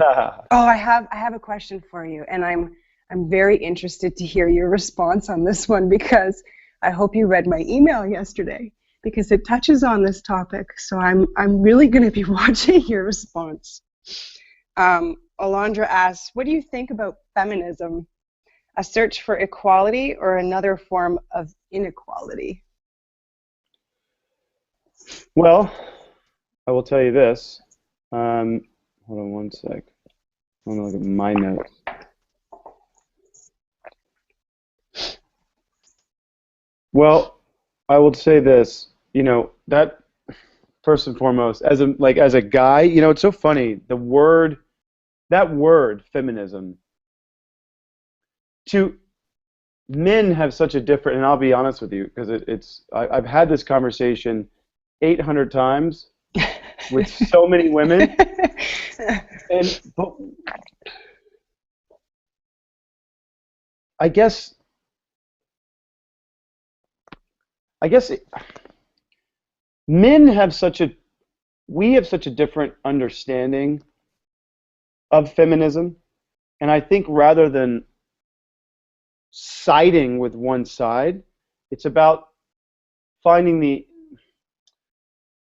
Oh, I have a question for you, and I'm very interested to hear your response on this one because I hope you read my email yesterday because it touches on this topic. So I'm really going to be watching your response. Alondra asks, what do you think about feminism? A search for equality or another form of inequality? Well, I will tell you this. Hold on one sec. I'm gonna look at my notes. Well, I will say this. That first and foremost, as a guy, it's so funny. That word feminism, to men have such a different, and I'll be honest with you, because I've had this conversation 800 times with so many women, but I guess men have we have such a different understanding of feminism, and I think rather than siding with one side, it's about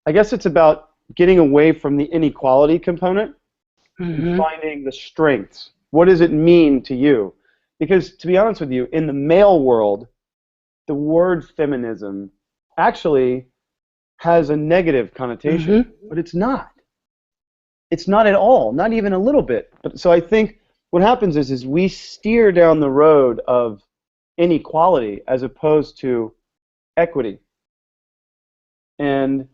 it's about getting away from the inequality component and Mm-hmm. finding the strengths. What does it mean to you? Because to be honest with you, in the male world, the word feminism actually has a negative connotation, Mm-hmm. but it's not. It's not at all, not even a little bit. So I think what happens is we steer down the road of inequality as opposed to equity. And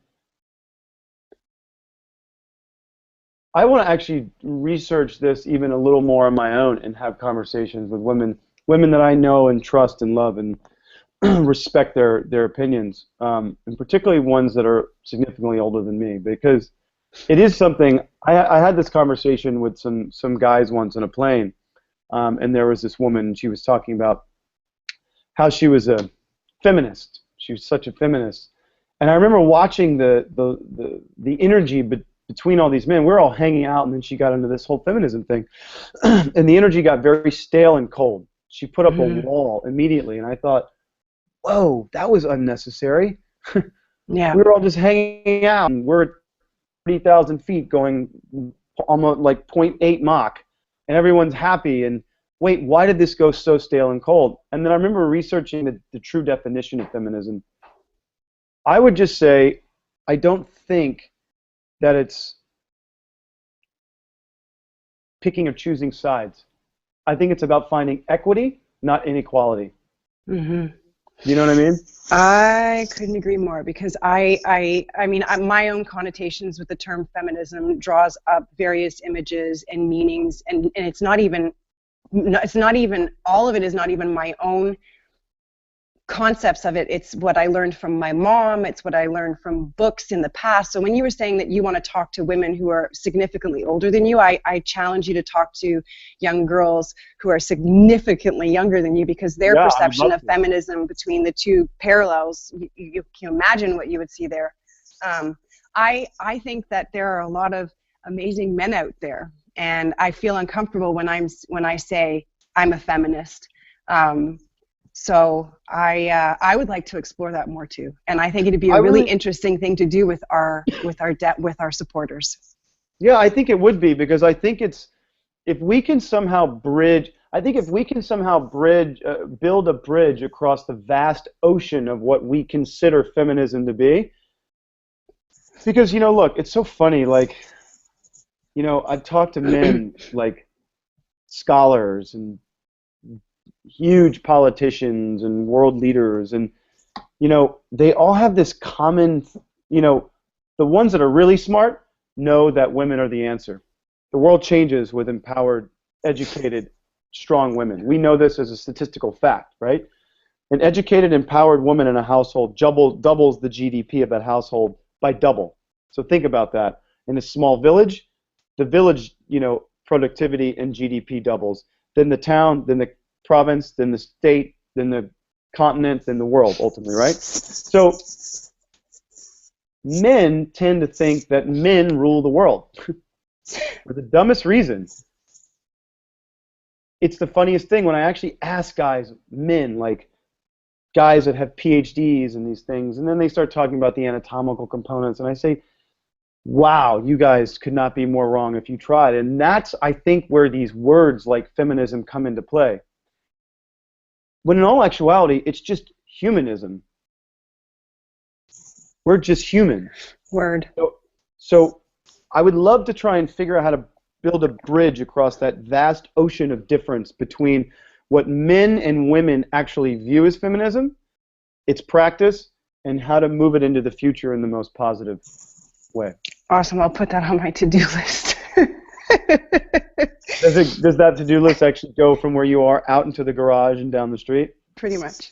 I want to actually research this even a little more on my own and have conversations with women that I know and trust and love and respect their opinions, and particularly ones that are significantly older than me, because it is something. I had this conversation with some guys once on a plane, and there was this woman, and she was talking about how she was a feminist. She was such a feminist, and I remember watching the energy between all these men. We're all hanging out, and then she got into this whole feminism thing, and the energy got very stale and cold. She put up a Mm-hmm. wall immediately, and I thought, whoa, that was unnecessary. Yeah. We were all just hanging out, and we're at 30,000 feet going almost like point 0.8 Mach, and everyone's happy, and wait, why did this go so stale and cold? And then I remember researching the true definition of feminism. I would just say, I don't think that it's picking or choosing sides. I think it's about finding equity, not inequality. Mm-hmm. You know what I mean? I couldn't agree more because my own connotations with the term feminism draws up various images and meanings, and it's not even all of it is not even my own concepts of it. It's what I learned from my mom. It's what I learned from books in the past. So when you were saying that you want to talk to women who are significantly older than you, I challenge you to talk to young girls who are significantly younger than you, because their Yeah, I would perception love of to. feminism between the two parallels, you can imagine what you would see there. I think that there are a lot of amazing men out there, and I feel uncomfortable when I say I'm a feminist. So I would like to explore that more too, and I think it'd be I a really really, interesting thing to do with our supporters. yeah, I think it would be, because I think it's, if we can somehow bridge, I think if we can somehow build a bridge across the vast ocean of what we consider feminism to be, because, look, it's so funny, like, I've talked to men, like scholars and huge politicians and world leaders, and, they all have this common, the ones that are really smart know that women are the answer. The world changes with empowered, educated, strong women. We know this as a statistical fact, right? An educated, empowered woman in a household doubles the GDP of that household by double. So think about that. In a small village, the village, productivity and GDP doubles. Then the town, then the province, then the state, then the continent, then the world, ultimately, right? So men tend to think that men rule the world. For the dumbest reason. It's the funniest thing when I actually ask guys, men, like guys that have PhDs and these things, and then they start talking about the anatomical components, and I say, wow, you guys could not be more wrong if you tried. And that's, I think, where these words like feminism come into play. When in all actuality, it's just humanism. We're just human. Word. So I would love to try and figure out how to build a bridge across that vast ocean of difference between what men and women actually view as feminism, its practice, and how to move it into the future in the most positive way. Awesome. I'll put that on my to-do list. Does that to-do list actually go from where you are out into the garage and down the street? Pretty much.